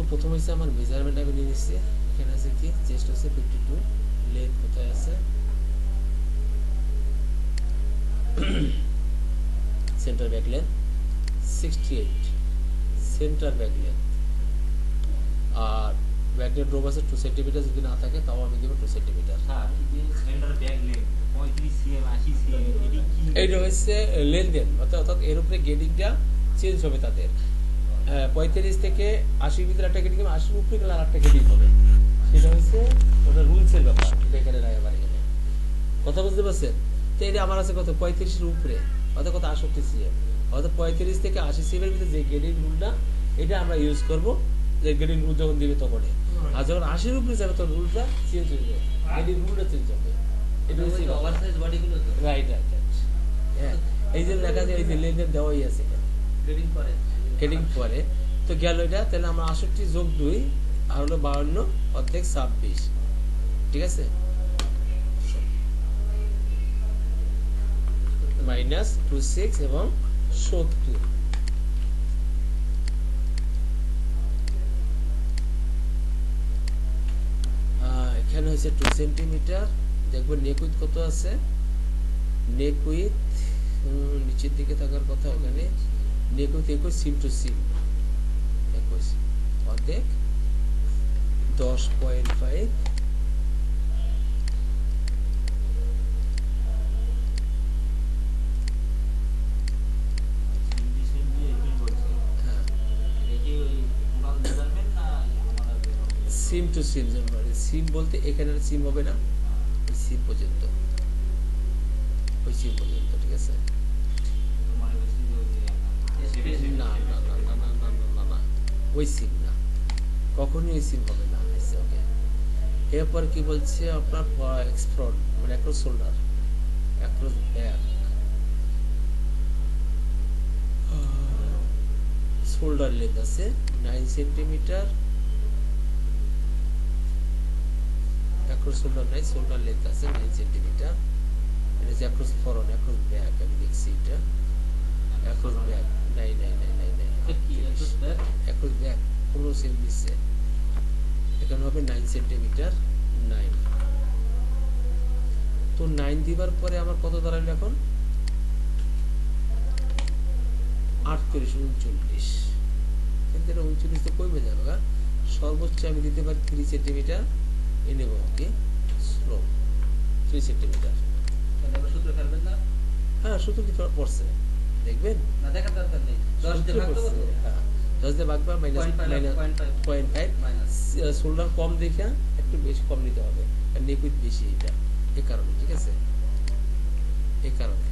প্রথম হচ্ছে আমার মেজারমেন্ট আমি নিয়ে নিচ্ছি। এখানে আছে কি চেস্ট হচ্ছে 52, লেন্থ কোথায় আছে, centre back length 68, centre back length. আর ব্যাকের ড্রপ আছে 2 সেন্টিমিটার, যদি না থাকে তাও আমি দেবো 2 সেন্টিমিটার। এইটা হচ্ছে লেনদেন, অর্থাৎ এর উপরে গেডিংটা চেঞ্জ হবে তাদের। 35 থেকে 80 ভিতরে একটা গেডিং হবে, 80 উপরে গেলে আর একটা গেডিং হবে। সেটা হচ্ছে ওটা রুলসের ব্যাপার, এটা এখানে নাই আমার এখানে। কথা বুঝতে পারছেন? তো এটা আমার আছে কত 35-এর উপরে, অর্থাৎ কত 68 সিএম, অর্থাৎ 35 থেকে 80 সিএম এর ভিতরে যে গেডিং রুলটা এটা আমরা ইউজ করবো, যে গেডিং রুল যখন দিবে তখনই। আর যখন 80-এর উপরে যাবে তখন রুলটা চেঞ্জ হয়ে যাবে, গেডিং রুলটা চেঞ্জ হবে। এটা হচ্ছে ওভারসাইজ বডিগুলো তো রাইট রাইট রাইট। হ্যাঁ, এই যে লেখা আছে, এই যে লেনদেন দেওয়াই আছে এখানে, গেডিং পরে তো গেল এটা। তাহলে আমরা 68 যোগ 2 আর হলো 52 অর্ধেক 26, ঠিক আছে, মাইনাস 26 এবং 70। এখানে হচ্ছে 2 সেন্টিমিটার। দেখবো নেক উইথ কত আছে, নেক উইথ নিচের দিকে থাকার কথা, এখানে নেক উইথ 21 সিম টু সিম 21 অর্ধেক 10.5, সিম টু সিম। সিম বলতে এখানে সিম হবে না, ওই সিম পর্যন্ত, ওই সিম পর্যন্ত, ঠিক আছে। না না না না না না না না, ওই সিম না, কখনই ওই সিম হবে না। ওকে, এরপর কি বলছে আপনার এক্সফ্রন্ট মানে across shoulder, across back, shoulder length আছে 9 সেন্টিমিটার, অ্যাক্রস শোল্ডার নাই, শোল্ডার লেন্থ আছে 9 সেন্টিমিটার। এটা হচ্ছে অ্যাক্রস ফরওয়ার্ড, অ্যাক্রস ব্যাক, আমি দেখছি এটা অ্যাক্রস ব্যাক নাই নাই নাই নাই নাই, অ্যাক্রস ব্যাক 15 সেম দিচ্ছে, এখানে হবে 9 সেন্টিমিটার 9। তো 9 দিবার পরে আমার কত দাঁড়ালো এখন 38 39, কিন্তু 39 তো কমে যাবে, সর্বোচ্চ আমি দিতে পারি 3 সেন্টিমিটার এ নেব, ওকে স্লো 3 সেন্টিমিটার। সূত্র ফেলবেন না? হ্যাঁ, সূত্র কি পড়ছে দেখবেন না, দেখার দরকার নেই। 10 দিয়ে ভাগ করব, হ্যাঁ 10 দিয়ে ভাগ বা মাইনাস 0.5 মাইনাস শোল্ডার কম দেখে একটু বেশি কম নিতে হবে, আর নেক উইথ বেশি, এটা এই কারণে, ঠিক আছে, এই কারণে।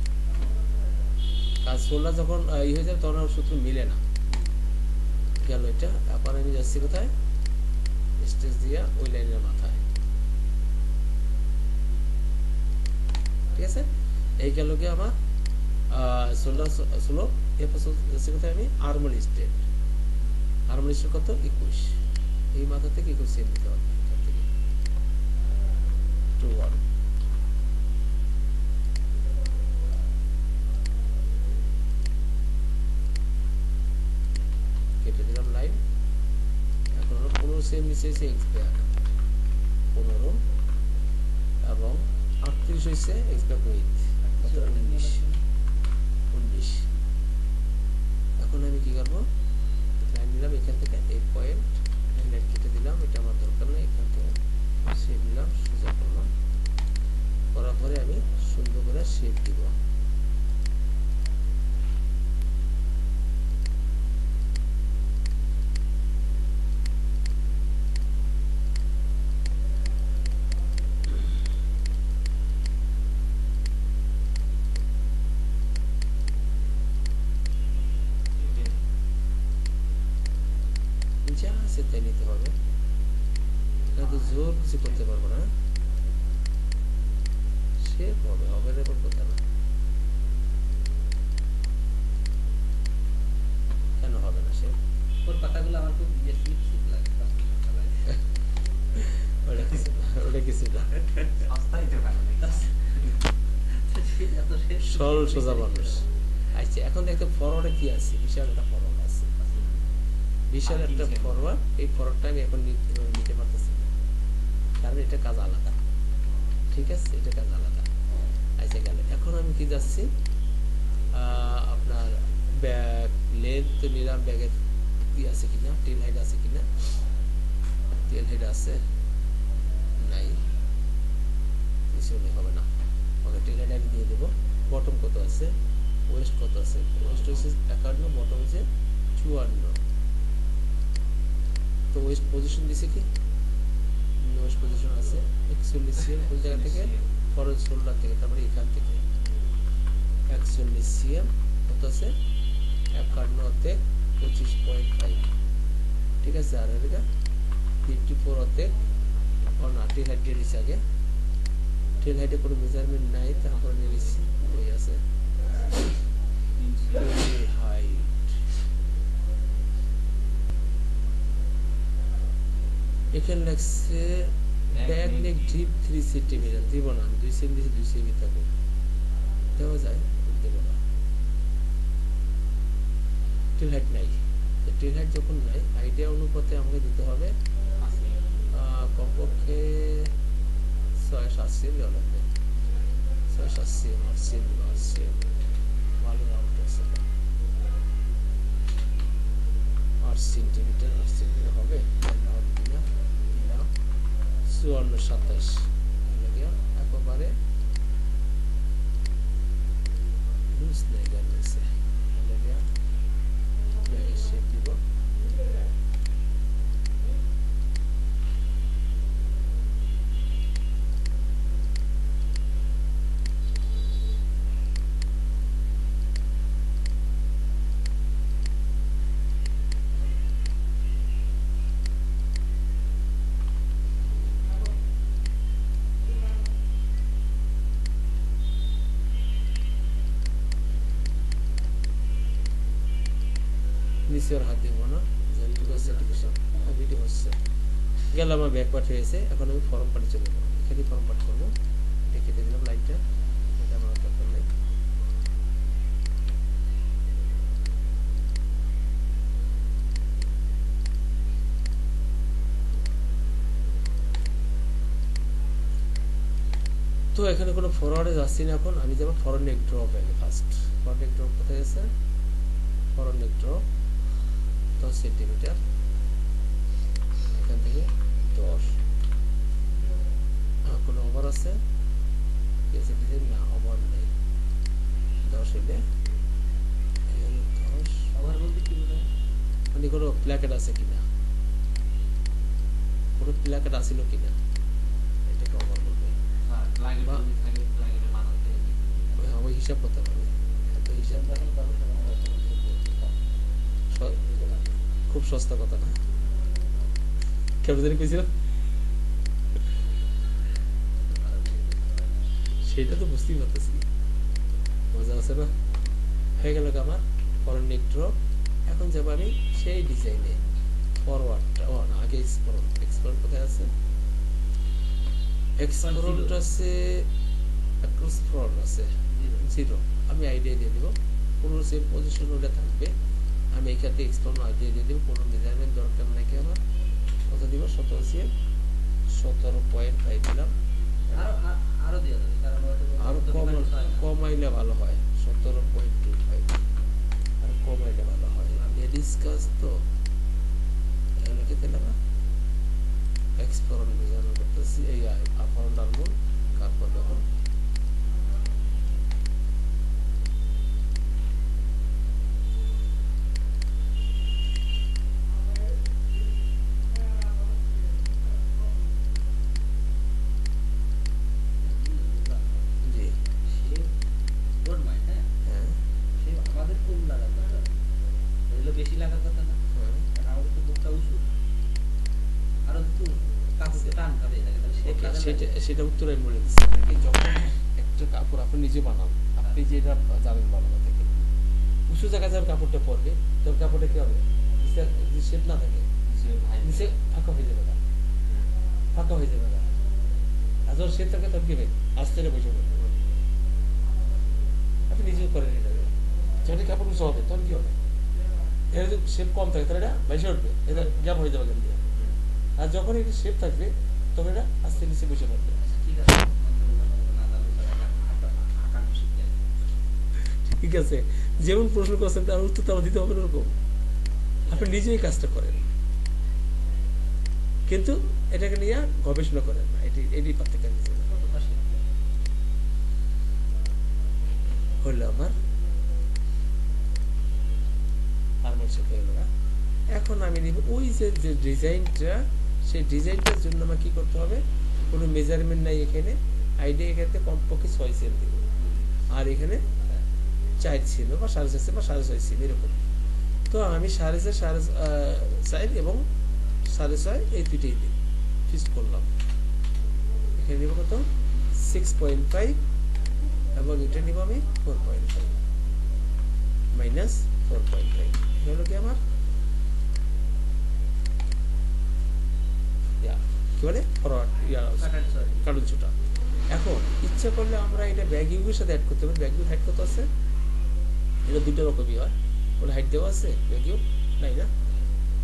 কাজ শোল্ডার যখন ই হয়ে যাবে তখন আর সূত্র মিলে না, গেল এটা। আবার আমি যাচ্ছি কোথায়, স্টেজ দিয়া ওই লাইনের মাথায়, ঠিক আছে। এই গেল কি আমার শোল্ডার স্লোপ। এরপর যাচ্ছি কোথায় আমি, আর্মল স্টেট, আর্মল স্টেট কত 21, এই মাথা থেকে 21 সেম নিতে হবে, এখান থেকে 2-1। কেটে দিলাম লাইন। এখন 15 সেম নিচে হয়েছে এক্স ব্যাক 15 এবং 38 হয়েছে এক্স ব্যাক উইথ 19। এখন আমি কি করবো, লাইন দিলাম এখান থেকে এই পয়েন্ট, লাইন কেটে দিলাম, এটা আমার দরকার নেই, এখান থেকে শেপ দিলাম, সোজা করলাম, করার পরে আমি সুন্দর করে শেপ দিব। যা আছে তাই নিতে হবে, কিন্তু জোর কিছু করতে পারবো না, শেপ হবে, হবে না এমন কথা না। কেন হবে না শেপ, ওর পাতাগুলো আমার খুব স্লিপ লাগে, ওটা কিছু না, সরল সোজা মানুষ। আচ্ছা, এখন দেখতে ফরওয়ার্ডে কি আছে, বিশাল একটা ফরওয়ার্ড আছে, বিশাল একটা ফরওয়ার্ড, এই ফরওয়ার্ডটা আমি এখন নিতে পারতেছি না, কারণ এটা কাজ আলাদা। ঠিক আছে, এটা কাজ আলাদা। আচ্ছা গেল, এখন আমি কি যাচ্ছি আপনার ব্যাগ লেন্থ তো নিলাম, ব্যাগের কি আছে কিনা, টেল হাইট আছে কিনা, টেল হাইট আছে নাই, কিছু হবে না। ওকে, টেল হাইট আমি দিয়ে দেবো। বটম কত আছে, ওয়েস্ট কত আছে, ওয়েস্ট হচ্ছে 51, বটম হচ্ছে 54। তো ওয়েস্ট পজিশন দিছে কি, ওয়েস্ট পজিশন আছে 41 সিএম, কোন জায়গা থেকে, ফরওয়ার্ড শোল্ডার থেকে, তারপরে এখান থেকে 41 সিএম কত আছে, 51/25.5। ঠিক আছে, আর এটা 54 না, টেল হাইট দিয়ে দিচ্ছে আগে, টেল হাইটে কোনো মেজারমেন্ট নাই, তারপরে নিয়ে দিচ্ছি ওই আছে হাইট। এখানে লাগছে ব্যাক নেক ডিপ 3 সেন্টিমিটার, দিব না, 2 সেন্টিমিটার 2 সেন্টিমিটার থাকবে, দেওয়া যায়, দেবো না। টেল হাইট নাই, টেল হাইট যখন নাই, আইডিয়া অনুপাতে আমাকে দিতে হবে কমপক্ষে 6-7 সেন্ট দেওয়া লাগবে, 6-7 সেন্ট, 8 সেন্ট, 8 সেন্ট, ভালো রাউন্ড আছে, 8 সেন্টিমিটার, 8 সেন্টিমিটার হবে কিনা, 54-27 একেবারে লুজ নেই, গার্মেন্টসে শেপ দিব। নিচে আর হাত দিব না, ঠিক আছে, ভিডিও হচ্ছে গেল, আমার ব্যাক পার্ট হয়েছে। এখন আমি ফরম পার্টে চলে যাবো, এখানে ফরম পার্ট করবো, এটা কেটে দিলাম লাইনটা, এটা আমার দরকার নেই। তো এখানে কোনো ফরওয়ার্ডে যাচ্ছি না, এখন আমি যাবো ফরওয়ার্ড নেক ড্রপ আগে। ফার্স্ট ফরওয়ার্ড নেক ড্রপ কোথায় আছে, ফরওয়ার্ড নেক ড্রপ 10 সেন্টিমিটার, এখান থেকে 10, কোনো ওভার আছে না, ওভার নেই, 10 হলে 10 ওভার বলতে কি বোঝায়, মানে কোনো প্ল্যাকেট আছে কিনা, কোনো প্ল্যাকেট আসিল কিনা, এটাকে ওভার বলবে, ওই হিসাব করতে পারবে, হিসাব খুব সস্তা কথা না, কেমন জানি কইছিল, সেটা তো বুঝতেই পারতেছি, মজা আছে না। হয়ে গেল আমার ফরওয়ার্ড নেক ড্রপ। এখন যাবো আমি সেই ডিজাইনে, ফরওয়ার্ডটা আগে এক্সপ্লোর কোথায় আছে, এক্সপ্লোরটা আছে অ্যাক্রস ফ্রন্ট আছে 0, আমি আইডিয়া দিয়ে দিব, পুরো সেম পজিশন ওটা থাকবে, আমি এখান থেকে এক্সপ্লোর আইডিয়া দিয়ে দিব, কোনো মেজারমেন্ট দরকার নাকি আমার, কত দিব, 17 সিএম, 17.5 দিলাম, আরো কমাইলে ভালো হয়, 17.25, আর কমাইলে ভালো হয়, লেডিস কাজ তো লিখে দিলাম, এক্সপ্লোর মেজারমেন্ট করতেছি, এই আপার ডাউন কাট করবে, এখন সেটা উত্তরে বলে দিচ্ছি, যখন একটা কাপড় আপনি নিজে বানান, আপনি যেটা জানেন বানানো থেকে, উঁচু জায়গায় যখন কাপড়টা পরবে, তখন কাপড়টা কি হবে, শেপ না থাকে, নিচে ফাঁকা হয়ে যাবে, ফাঁকা হয়ে যাবে, আর যখন শেপ থাকে তখন কি হবে, আস্তে বসে পড়বে, আপনি নিজেও করে নিয়ে যাবে, যখন কাপড় উঁচু হবে তখন কি হবে, এর যদি শেপ কম থাকে তাহলে এটা বাইশে উঠবে, এটা গ্যাপ হয়ে যাবে এখান দিয়ে। আর যখন এটা শেপ থাকবে তখন এটা আস্তে নিচে বসে পড়বে। ঠিক আছে, ঠিক আছে, যেমন প্রশ্ন করছেন তার উত্তর তো আমার দিতে হবে না ওরকম। আপনি নিজেই কাজটা করেন, কিন্তু এটাকে নিয়ে গবেষণা করেন না। এটি পার্থক্য হইল আমার হারমোন শেপ হয়ে গেল। এখন আমি নিব ওই যে ডিজাইনটা, সেই ডিজাইনটার জন্য আমার কি করতে হবে, কোনো মেজারমেন্ট নাই এখানে। আইডিয়া এখানে কমপক্ষে 6 সেম দিব, আর এখানে 4 সেম বা 4.5 সেম বা 6.5 সেম এরকম। তো আমি 4.5 এবং 6.5 এই দুইটাই দিই, ফিক্সড করলাম। এখানে নিব কত 6.5 এবং এটা নিব আমি 4.5 মাইনাস 4.5 হলো কি আমার কি বলে ফরওয়ার্ড কারণ ছোটা। এখন ইচ্ছা করলে আমরা এটা ব্যাগিউর সাথে অ্যাড করতে পারি। ব্যাগিউ হাইট কত আছে, এটা দুটো রকমই হয়। বলে হাইট দেওয়া আছে ব্যাগিউ নাই না,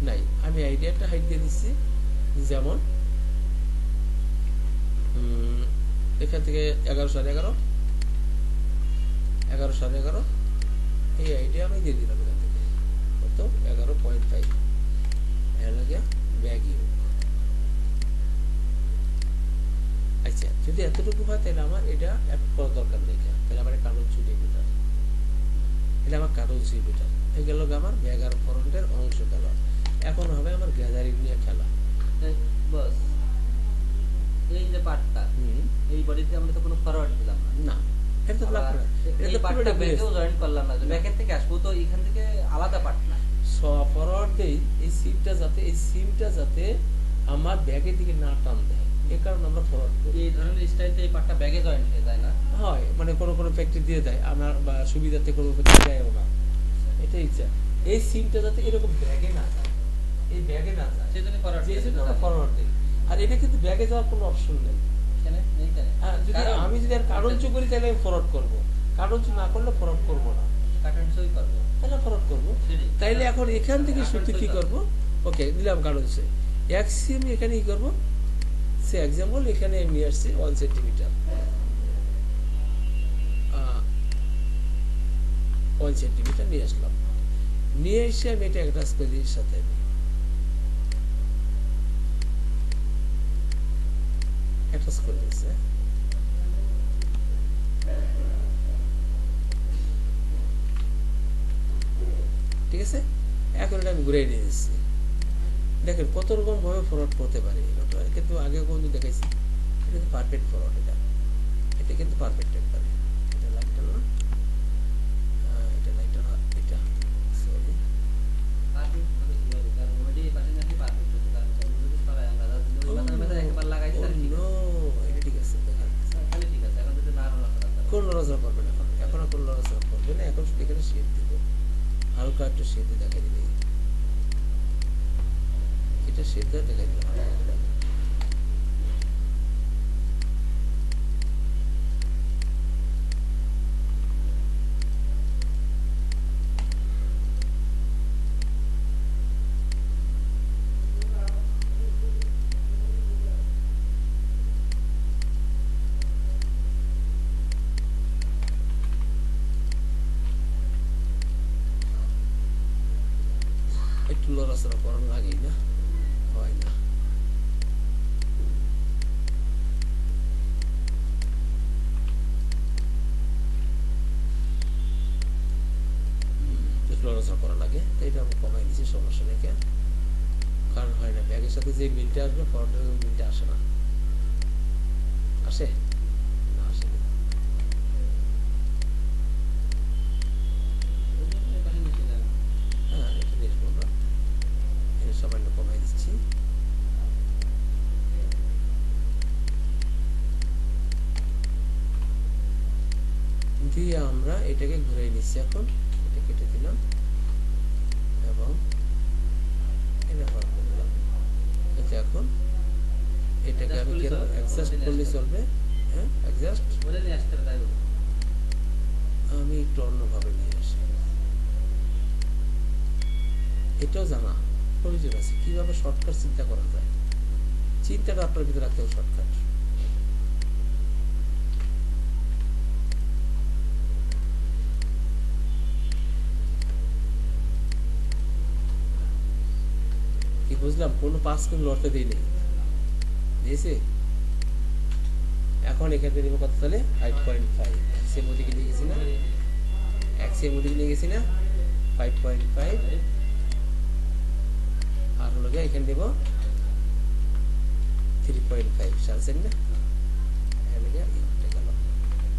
নাই। আমি আইডিয়াটা হাইট দিয়ে দিচ্ছি, যেমন এখান থেকে 11.5 11.5 এই আইডিয়া আমি দিয়ে দিলাম এখান থেকে কত 11.5 ব্যাগিউ। আচ্ছা, যদি এতটুকু হয় তাহলে আমার এটা অ্যাড করার দরকার নেই, তাহলে আমার কারণ ছুটে বেটার, এটা আমার কারণ ছুটে বেটার হয়ে গেল। আমার ব্যাগার ফরন্টের অংশ গেল। এখন হবে আমার গ্যাদারিং নিয়ে খেলা। বস এই যে পার্টটা, এই বডিতে আমরা তো কোনো ফরওয়ার্ড দিলাম না, এটা তো লাভ না, এটা তো পার্টটা ব্যাকেও জয়েন করলাম না, ব্যাকের থেকে আসবো তো এখান থেকে আলাদা পার্ট না। ফরওয়ার্ড দেই এই সিমটা যাতে আমার ব্যাগের দিকে না টান দেয়, এই কারণে আমরা ফরওয়ার্ড করি। এই ধরনের স্টাইলতে এই পার্টটা ব্যাগে জয়েন হয়ে যায় না, হয় মানে কোনো ফ্যাক্টরি দিয়ে দেয়, আমার বা সুবিধাতে কোনো ফ্যাক্টরি দেয়ও না। এটাই ইচ্ছা, এই সিমটা যাতে এরকম ব্যাগে না যায়, এই ব্যাগে না যায়, সেজন্য ফরওয়ার্ড দিই। আর এটা কিন্তু ব্যাগে যাওয়ার কোনো অপশন নেই। যদি আমি যদি আর কারণ চু করি তাহলে আমি ফরওয়ার্ড করবো, কারণ চু না করলে ফরওয়ার্ড করবো না, তাহলে ফরওয়ার্ড করবো। তাইলে এখন এখান থেকে শুধু কি করবো, ওকে দিলাম কারণ সে এক সিম এখানে কি করবো, সে এক্সাম্পল এখানে নিয়ে আসছি 1 সেন্টিমিটার, 1 সেন্টিমিটার নিয়ে আসলাম। নিয়ে এসে আমি এটা একটা স্পেসের সাথে অ্যাটাচ করে দিয়েছে। ঠিক আছে, এখন এটা আমি ঘুরে নিয়ে দিচ্ছি। দেখেন কত রকম ভাবে ফরওয়ার্ড করতে পারি, কিন্তু আগে কোন দেখাইছি। এটা কিন্তু পারফেক্ট ফরওয়ার্ড, এটা কিন্তু পারফেক্ট একবারে। এটা লাইটটা না, এটা লাইটটা না, এটা সরি কোন নড়াচড়া করবে না, এখন আর কোন নড়াচড়া করবে না। এখন শুধু এখানে শেড দিব, হালকা একটু শেড দেখাই দিলে, এটা শেড দেখাই দিলাম। একটু লড়াচড়া করার লাগেই না, হয় না। লড়াচড়া করা লাগে, তো এটা আমি কমাই দিচ্ছি, সমস্যা নেই। কেন কারণ হয় না, ব্যাগের সাথে যে মিলটা আসবে ফরওয়ার্ডের মিলটা আসে না, আসে না, আসে না। হ্যাঁ, এটা নিয়ে আসবো আমরা, এটা সামান্য কমাই দিচ্ছি। দিয়ে আমরা এটাকে ঘুরে নিচ্ছি। এখন এটা কেটে দিলাম এবং এটা বার করে দিলাম। এখন এটাকে আমি অ্যাডজাস্ট করলে চলবে। হ্যাঁ, অ্যাডজাস্ট আমি একটু অন্যভাবে নিয়ে আসি। এটাও জানা প্রয়োজন আছে কিভাবে শর্টকাট চিন্তা করা যায়। চিন্তাটা আপনার ভিতরে রাখতে হবে শর্টকাট। কি বুঝলাম, কোনো 5 কিন্তু লড়তে দিইনি, দিয়েছে। এখন এখান থেকে কত তাহলে 5.5 এক্সের মধ্যে নিয়ে গেছি না, এক্সের মধ্যে নিয়ে গেছি না 5.5 আর হলো গিয়ে এখানে দেবো 3.5 সারছেন না,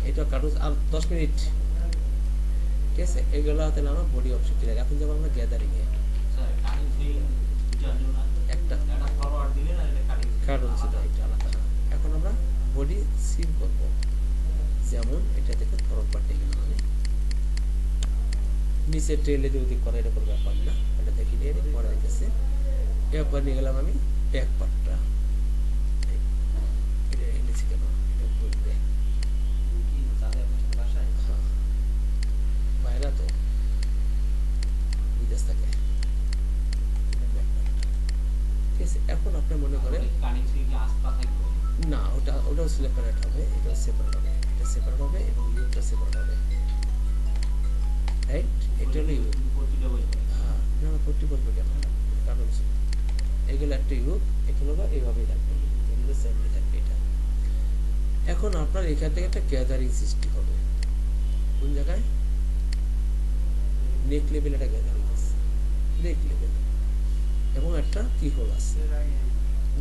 এটা কাটুস আর 10 মিনিট, ঠিক আছে। এইগুলো হাতে নামা বডি অপশন ঠিক আছে। এখন যাবো আমরা গ্যাদারিং এ, একটা কার্ড হচ্ছে এটা আলাদা। এখন আমরা বডি সিম করব, যেমন এটা থেকে ফরওয়ার্ড পার্টে গেলাম আমি, নিচে ট্রেলে যদি করে এটা কোনো ব্যাপার না, এটা দেখি নিয়ে পরে দিতেছে। এরপর নিয়ে গেলাম আমি ব্যাক পার্টটা, এটা এনেছি কেন, এটা বলবে বাইরা তো বিদেশ থাকে, ঠিক আছে। এখন আপনি মনে করেন না, ওটাও সেপারেট হবে, এটাও সেপারেট হবে, এটা সেপারেট হবে এবং লিভটা সেপারেট হবে, রাইট। এটা হলো ইউরোপ। হ্যাঁ, না প্রতি বলবো কেন, কারণ এগুলো একটা ইউরোপ, এগুলো এইভাবেই থাকবে, এগুলো সেমই থাকবে এটা। এখন আপনার এখান থেকে একটা গ্যাদারিং সৃষ্টি হবে, কোন জায়গায়, নেক লেভেল একটা গ্যাদারিং আছে, নেক লেভেল, এবং একটা কি হোল আছে।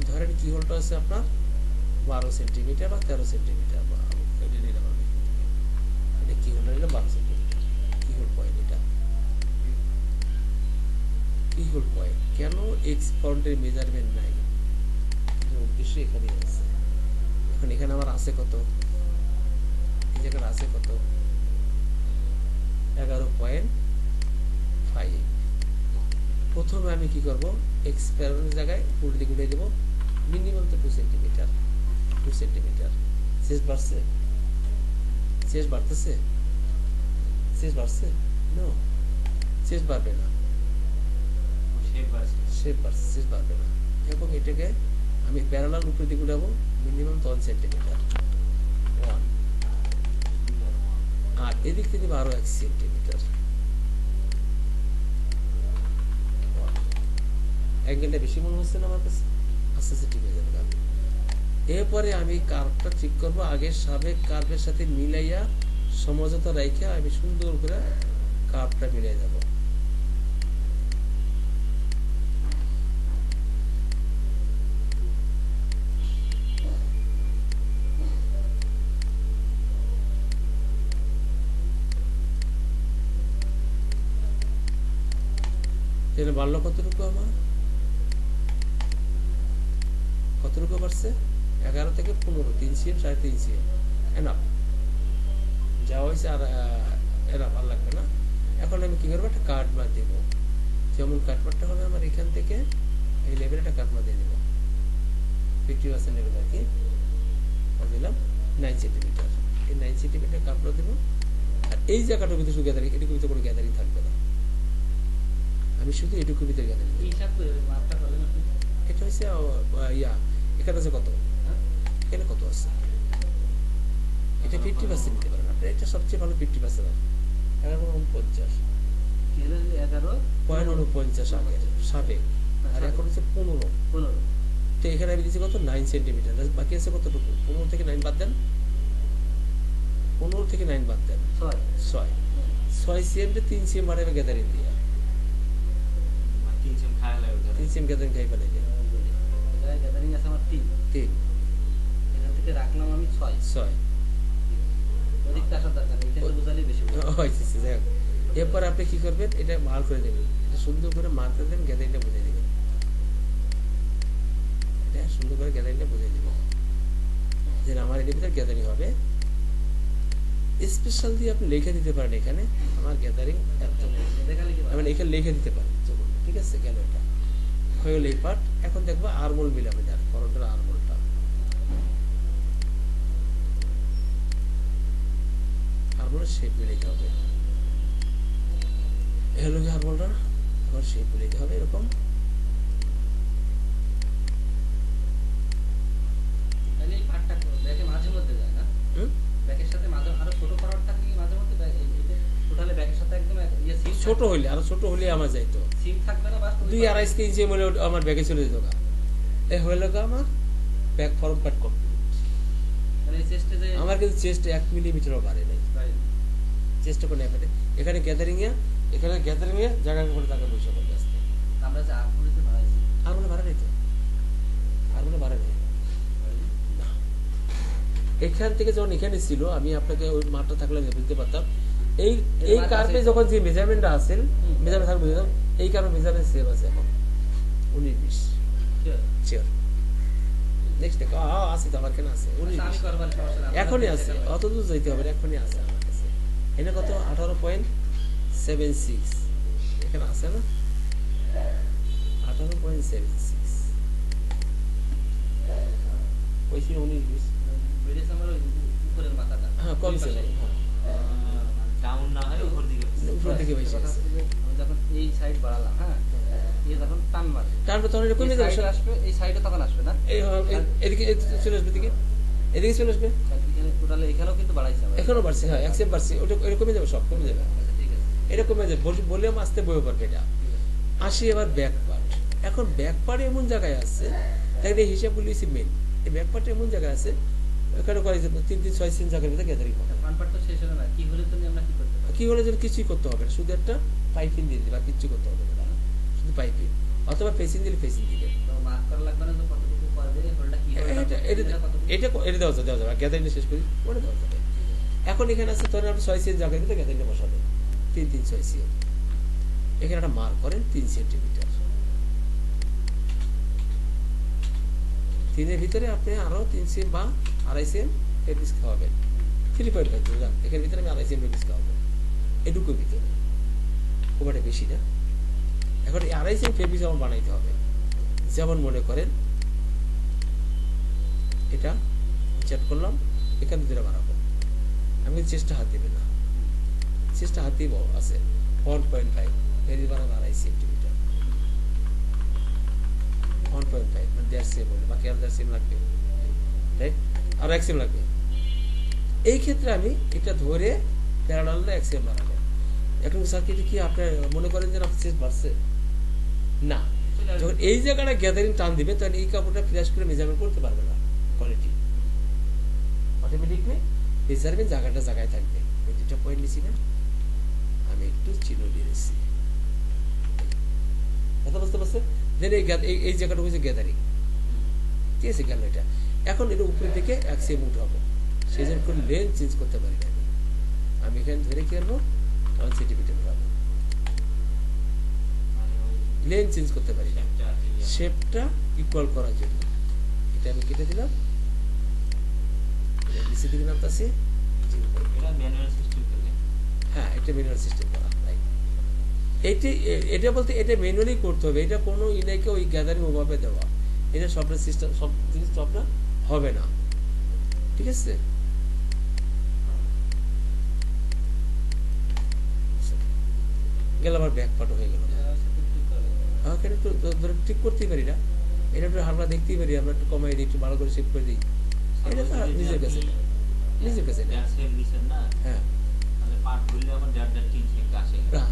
ধরেন কি হোলটা আছে আপনার 12 সেন্টিমিটার বা 13 সেন্টিমিটার, বা এটা নিলাম আমি, এটা কি হোলটা নিলাম 12 সেন্টিমিটার, কি হোল পয়েন্ট, এটা কি হোল পয়েন্ট। কেন এক্স পয়েন্টের মেজারমেন্ট নাই, উদ্দেশ্য এখানে আছে। এখন এখানে আমার আছে কত, এই জায়গায় আছে কত 11.5। প্রথমে আমি কি করব, এক্স প্যারামের জায়গায় উপর দিকে উঠে দেবো মিনিমাম তো 2 সেন্টিমিটার, 2 সেন্টিমিটার। শেষ বাড়ছে, শেষ বাড়তেছে, শেষ বাড়ছে, নো শেষ বাড়বে না, শেষ বাড়ছে, শেষ বাড়বে না। এবং এটাকে আমি প্যারালাল উপর দিকে উঠাবো মিনিমাম 1 সেন্টিমিটার, 1, আর এদিক থেকে দেবো আরো 1 সেন্টিমিটার, অ্যাঙ্গেলটা বেশি মনে হচ্ছে না আমার কাছে, আস্তে আস্তে ঠিক হয়ে যাবে। এরপরে আমি কার্ভটা ঠিক করব, আগে সাবেক কার্ভের সাথে মিলাইয়া সমঝোতা রাইখা আমি সুন্দর করে কার্ভটা মিলাই যাব। এটা বাড়লো কতটুকু, আমার কতটুকু বাড়ছে, 11 থেকে 15, 3 সিএম, 3.5 সিএম, এনাফ যা হয়েছে। আর এনাফ আর লাগবে না। এখন আমি কি করবো, একটা কাট মার দেবো, যেমন কাটমারটা হবে আমার এখান থেকে এই লেভেলে একটা কাটমার দিয়ে দেবো, 50% লেভেল আর কি, দিলাম 9 সেন্টিমিটার। এই 9 সেন্টিমিটার কাটমার দেবো। আর এই জায়গাটার ভিতরে শুধু গ্যাদারিং, এটুকুর ভিতরে কোনো গ্যাদারিং থাকবে না, আমি শুধু এটুকুর ভিতরে গ্যাদারিং। এটা হচ্ছে এখানে আছে কত, এখানে কত আছে, এটা 50% নিতে পারেন আপনি, এটা সবচেয়ে ভালো 50%। 11.49 আগের সাবেক, আর এখন হচ্ছে 15। তো এখানে আমি দিচ্ছি কত, 9 সেন্টিমিটার, বাকি আছে কতটুকু, 15 থেকে 9 বাদ দেন, 15 থেকে 9 বাদ দেন 6 সিএম, 3 সিএম বাড়াবে গ্যাদারিং দিয়ে, 3 সিএম গ্যাদারিং খাই ফেলে যায়। গ্যাদারিং আছে আমার 3, এখান থেকে রাখলাম আমি 6। অধিক আসার দরকার নেই, এখানে বুঝালেই বেশি যাই হোক। এরপর আপনি কি করবেন, এটা মার্ক করে দেবেন, এটা সুন্দর করে মার্ক করে দেবেন, গ্যাদারিংটা বুঝিয়ে দেবেন, এটা সুন্দর করে গ্যাদারিংটা বুঝিয়ে দেবেন যে আমার এর ভিতরে গ্যাদারিং হবে। স্পেশাল দিয়ে আপনি লিখে দিতে পারেন, এখানে আমার গ্যাদারিং এত, মানে এখানে লিখে দিতে পারেন, ঠিক আছে। গেল এটা হয়ে গেল এই পার্ট। এখন দেখবো আরমোল মিলাবে, যার ফরন্টের আরমোলটা, আরমোলের শেপ মিলাইতে হবে। হলো কি আরমোলটা, আবার শেপ নিতে হবে এরকম। তাহলে এই পার্টটা ব্যাকে মাঝে মধ্যে যায় না, হুম? ব্যাকের সাথে মাঝে আরো ছোট করার থাকলে কি মাঝে মধ্যে টোটালে ব্যাকের সাথে একদম ইয়ে সিম ছোট হইলে আরো ছোট হলে আমার যাইতো সিম থাকবে না, বাস 2-2.5 ইঞ্চি মনে আমার ব্যাগে চলে যেত গা। এ হইল গা আমার ব্যাক ফরম পার্ট কমপ্লিট। মানে এই চেস্টে যে আমার কিন্তু চেস্ট 1 মিলিমিটারও বাড়ে নাই, চেষ্টা করে এখানে এখানে গ্যাদারিং এ জায়গা করে তাকে বসে পড়বে আসতে। আমরা যে আর্মহোলতে বাড়াইছি, আর মনে বাড়ে নাই তো, আর মনে বাড়ে নাই না। এখান থেকে যখন এখানে ছিল আমি আপনাকে ওই মাঠটা থাকলে বুঝতে পারতাম। এই এই কার্পে যখন যে মেজারমেন্টটা আছে, মেজারমেন্ট থাকলে বুঝতাম এই কার্পে মেজারমেন্ট সেভ আছে এখন 19-20 শিওর। নেক্সট আছে তো আমার কেন আছে 19-20 এখনই আছে, অত দূর যাইতে হবে না, এখনই আছে আমার কাছে। এটা কত 18.76 এখানে আছে না 18.76 ওই ছিল 19-20 বেরিয়েছে আমার ওই উপরের মাথাটা। হ্যাঁ কমছে না, হ্যাঁ ডাউন না হয় উপর দিকে উপর দিকে বেশি আছে। আমি যখন এই সাইড বাড়ালাম, হ্যাঁ এই যখন টান মারবে তারপর তখন এটা কমে এই যাবে, সাইডে আসবে, এই সাইডে তখন আসবে না, এদিকে চলে আসবে, এদিকে চলে আসবে। এখানে টোটালে এখানেও কিন্তু বাড়াইছে আমরা। এখনো বাড়ছে, হ্যাঁ অ্যাকসেপ্ট বাড়ছে, ওটা এটা কমে যাবে, সব কমে যাবে। আচ্ছা ঠিক আছে, এটা কমে যাবে, ভলিউম আসতে বয়ে পড়বে এটা। ঠিক আছে। আসি এবার ব্যাক পার্ট। এখন ব্যাক পার্ট এমন জায়গায় আছে, তাই হিসাব বলেছি মেন, এই ব্যাক পার্ট এমন জায়গায় আছে এখানে করে 3-6 সিন জায়গার ভিতরে গ্যাদারিং হবে। ফ্রন্ট পার্ট তো শেষ হলো না, কি হলে তো আমরা কি করতে পারি? কি হলে যেন কিছুই করতে হবে না, শুধু একটা পাইপিং দিয়ে দিবে, আর কিচ্ছু করতে হবে না, শুধু পাইপিং অথবা ফেসিং দিলে ফেসিং দিবে। তো মার্ক করা লাগবে না যে কতটুকু করবে, হোলটা কি হোলটা এটা দেওয়া যাবে, গ্যাদারিংটা শেষ করি ওটা দেওয়া যাবে। এখন এখানে আছে ধরেন আপনি 6 সিএম জায়গার ভিতরে গ্যাদারিংটা বসাবেন 3-6 সিএম। এখানে একটা মার্ক করেন 3 সেন্টিমিটার, 3-এর ভিতরে আপনি আরো 3 সিএম বা 2.5 সিএম ফেব্রিক্স খাওয়াবেন। 3.5 জান এখানে ভিতরে আমি 2.5 সিএম ফেব্রিক্স খাওয়াবো এটুকুর ভিতরে, খুব একটা বেশি না। এখন এই 2.5 সিএম ফেব্রিক্স আমার বানাইতে হবে। যেমন মনে করেন এটা চেক করলাম, এখান থেকে বানাবো আমি, চেষ্টা হাত দেবে না, চেষ্টা হাত দিব আছে 1.5 ফেব্রিক বানাবো 2.5 সেন্টিমিটার, 1.5 মানে 1.5 সিএম বলে, বাকি আর 1.5 সিএম লাগবে, রাইট, আর 1 সিএম লাগবে। এই ক্ষেত্রে আমি এটা ধরে প্যারালালটা 1 সিএম বানাবো। এখন সার্কিট কি আপনার মনে করেন যে আপনার চেস্ট বাড়ছে না, যখন এই জায়গাটা গ্যাদারিং টান দিবে তখন এই কাপড়টা ফ্ল্যাশ করে মেজারমেন্ট করতে পারবে না, কোয়ালিটি অটোমেটিকলি মেজারমেন্ট জায়গাটা জায়গায় থাকবে। ওই দুটো পয়েন্ট নিছি না, আমি একটু চিহ্ন দিয়ে দিচ্ছি, কথা বুঝতে পারছে? দেন এই জায়গাটা হচ্ছে গ্যাদারিং, ঠিক আছে গেল এটা। এখন এটা উপরে থেকে 1 সিএম উঠাবো, সেই জন্য কোনো লেন চেঞ্জ করতে পারি না আমি এখানে ধরে কি করবো 1 সেন্টিমিটার উঠাবো, লেন চেঞ্জ করতে পারি না, শেপটা ইকুয়াল করার জন্য এটা আমি কেটে দিলাম, নিচে দিকে নামতাছি, এটা ম্যানুয়াল সিস্টেম করলে হ্যাঁ এটা ম্যানুয়াল সিস্টেম করা, রাইট। এটা বলতে এটা ম্যানুয়ালি করতে হবে, এটা কোনো ইনাইকে ওই গ্যাদারিং ওভাবে দেওয়া, এটা সফটওয়্যার সিস্টেম সব জিনিস তো আপনার হবে না, ঠিক আছে? গেল আমার ব্যাক পার্ট হয়ে গেল, আমাকে একটু ধরে ঠিক করতেই পারি না, এটা একটু হালকা দেখতেই পারি, আমরা একটু কমাই দিই, একটু ভালো করে শেপ করে দিই, এটা তো নিজের কাছে নিজের কাছে না, সেম দিছেন না, হ্যাঁ তাহলে পার্ট করলে আমার 1.5-3 সেন্ট আসে। হ্যাঁ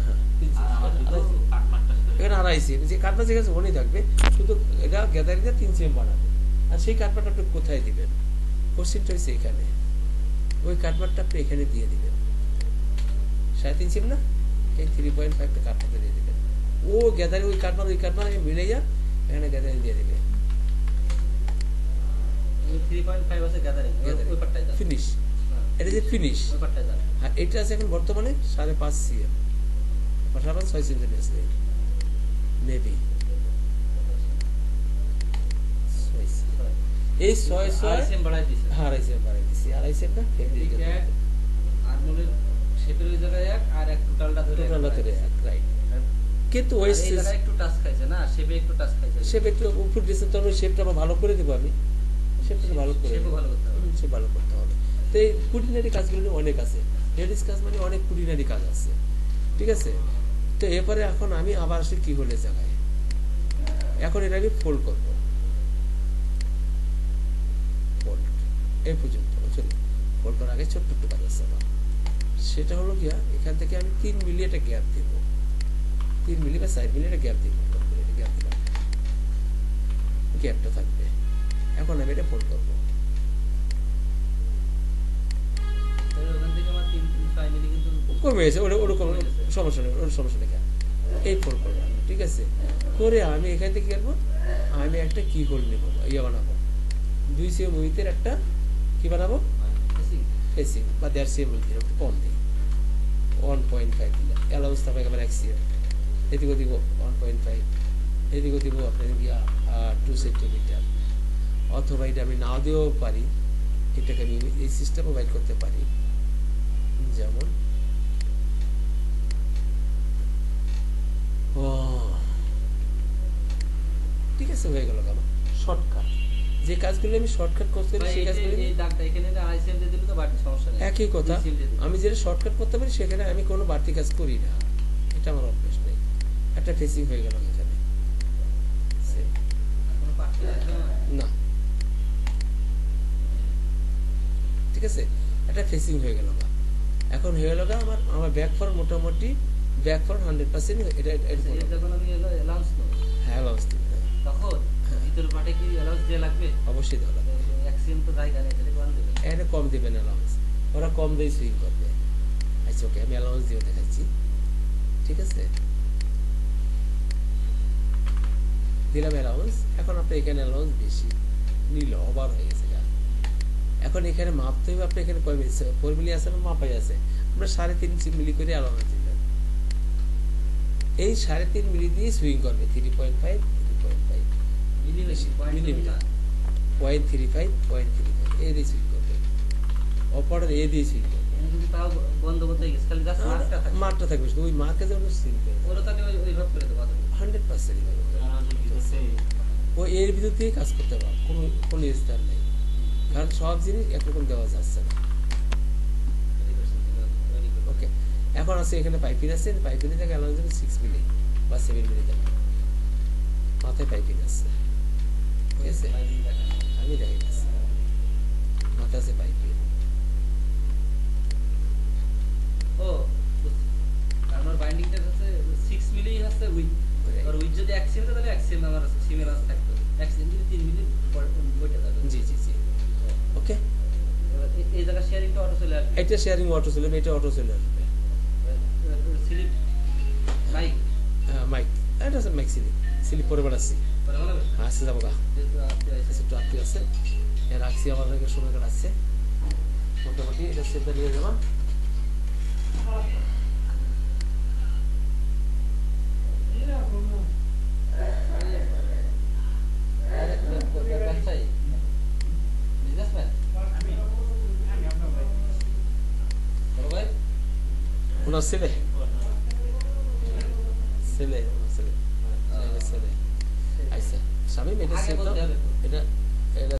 আর আমার শুধু কাটমাটটা এখানে 2.5 সিএম, যে কাঠপাট যে কাছে মনেই থাকবে, শুধু এটা গ্যাদারিংটা 3 সিএম বানাবে। আর সেই কাঠপাট আপনি কোথায় দিবেন, কোশ্চেনটা হচ্ছে এখানে, ওই কাঠপাটটা আপনি এখানে দিয়ে দিবেন 3.5 সিএম না, এই 3.5টা কাঠপাটে দিয়ে দিবেন, ও গ্যাদারিং ওই কাঠপাট মিলে যা এখানে গ্যাদারিং দিয়ে দিবে, 3.5 আছে গ্যাদারিং, ওই পার্টটাই দাও ফিনিশ, এটা যে ফিনিশ, ওই পার্টটাই দাও। আর এটা আছে এখন বর্তমানে 5.5 সিএম, 6 সেন্টিমিটার আছে নেভি, এই 6 সিএম বাড়াই দিছে, হ্যাঁ 2.5 সিএম বাড়াই দিছি, 2.5 সিএম না ফেব্রিক আর্মহোলের শেপের ওই জায়গায় এক, আর এক টোটালটা ধরে টোটালটা ধরে এক, রাইট। কিন্তু ওই এই জায়গায় একটু টাচ খাইছে না, শেপে একটু টাচ খাইছে, শেপ একটু উপর দিয়েছে, তখন শেপটা আবার ভালো করে দেবো আমি, শেপটা ভালো করে শেপও ভালো করতে হবে। সে ভালো করতে হবে। তো এই কুটিনারি কাজগুলো অনেক আছে, লেডিস কাজ মানে অনেক কুটিনারি কাজ আছে, ঠিক আছে? তো এরপরে এখন আমি আবার আসি কি হলে জায়গায়, এখন এটা আমি ফোল্ড করব, ফোল্ড এই পর্যন্ত চলো। ফোল্ড করার আগে ছোট্ট একটু কাজ আছে আমার, সেটা হলো গিয়া এখান থেকে আমি 3 মিলি একটা গ্যাপ দিব, 3 মিলি বা 4 মিলি একটা গ্যাপ দিব, গ্যাপ দিলাম, গ্যাপটা থাকবে। এখন আমি এটা ফোল্ড করবো, তাহলে ওখান থেকে আমার 3-5 মিলি কিন্তু কমে গেছে, ওরকম সমস্যা নেই, ওর সমস্যা নেই। এই ফোল্ড করবো আমি, ঠিক আছে, করে আমি এখান থেকে কি করবো, আমি একটা কি হোল নেবো, ইয়ে বানাবো, 2 সিএম উইথের একটা কি বানাবো, ফেসিং বা 1.5 সিএম উইথ, একটু কম দিই, 1.5 দিলে অ্যালাউন্স থাকবে একেবারে 1 সিএম, এদিকেও দিব 1.5, এদিকেও দিব আপনার 2 সেন্টিমিটার, অথবা এটা আমি নাও দিয়েও পারি, এটাকে আমি এই সিস্টেম প্রোভাইড করতে পারি। যেমন ঠিক আছে, হয়ে গেল আমার শর্টকাট। যে কাজগুলো আমি শর্টকাট করতে পারি সেই কাজগুলো এই দাগটা এখানে আইসিএম দিয়ে দিলে তো বাড়তি সমস্যা নেই। একই কথা, DCM দিয়ে দিলে। আমি যেটা শর্টকাট করতে পারি সেখানে আমি কোনো বাড়তি কাজ করি না, এটা আমার অভ্যেস নেই। একটা ফেসিং হয়ে গেল এখানে, কোনো বাড়তি লাগবে না। না ঠিক আছে, একটা ফেসিং হয়ে গেল। এখন হয়ে গেল আমার ব্যাক ফর মোটামুটি ব্যাক ফর 100% এটা আচ্ছা, এর যখন আমি অ্যালাউন্স নেব হ্যাঁ লস দিবে, তখন ভিতর পাটে কি অ্যালাউন্স দেওয়া লাগবে? অবশ্যই দেওয়া লাগবে। অ্যাক্সিএম তো জায়গা নেই, তাহলে কোন দেবে? এটা কম দেবেন অ্যালাউন্স, ওরা কম দিয়ে সুইং করবে। আচ্ছা ওকে, আমি অ্যালাউন্স দিয়ে দেখাচ্ছি, ঠিক আছে, দিলাম অ্যালাউন্স। এখন আপনি এখানে অ্যালাউন্স বেশি নিল, ওভার হয়ে গেছে। এখন এখানে মাপতে হবে, আপনি এখানে কয় মিলি 4 মিলি আছে না মাপাই আছে, আমরা 3.5 মিলি করে অ্যালাউন্স দিলাম। এই 3.5 মিলি দিয়ে সুইং করবে 3.5 মিলি বেশি মিলিমিটার, 0.35 এই দিয়ে সুইং করবে, অপারেটর এ দিয়ে সুইং করবে। এখানে কিন্তু তাও বন্ধ করতে গেছে, খালি জাস্ট মার্কটা থাকে। মাঠটা থাকবে, শুধু ওই মার্কে যেন সুইং করবে ওরা তো আমি ওইভাবে করে দেবো। 100% ও এর ভিতর দিয়ে কাজ করতে পারবে, কোনো স্থান নেই, কারণ সব জিনিস একরকম দেওয়া যাচ্ছে না। ওকে, এখন আছে এখানে পাইপিং আছে, পাইপিং থেকে অ্যালাউন্স দেবে 6 মিলি বা 7 মিলি দেবে, মাথায় পাইপিং আছে, ঠিক আছে, আমি দেখাই দিচ্ছি, মাথায় আছে পাইপিং। ও আমার বাইন্ডিংটা হচ্ছে 6 মিলি আছে উইথ, আর উইথ যদি অ্যাক্সিএম তাহলে অ্যাক্সিএম আমার সিমিলার থাকতো, অ্যাক্সিএম যদি 3 মিলি বইটা যাবে। জি জি জি, ওকে। এই জায়গা শেয়ারিংটা অটো চলে আসবে। এটা শেয়ারিং অটো চলে, এটা অটো চলে আসবে। স্লিপ মাইক মাইক, এটা আছে মাইক স্লিপ পরে বাড়াচ্ছি, পরে ভালো হবে। আসছে যাবো গা, যেহেতু আপনি আইসেন। একটু আপনি আছে এর রাখছি, আমার আগে সময় কাটাচ্ছে মোটামুটি, এটা সেটা নিয়ে যাবা। ব্যবসায়ী বিজনেসম্যান বড় ভাই ওনার ছেলে ছেলে ছেলে ছেলে আচ্ছা স্বামী, এটা আগে বলতে হবে। এটা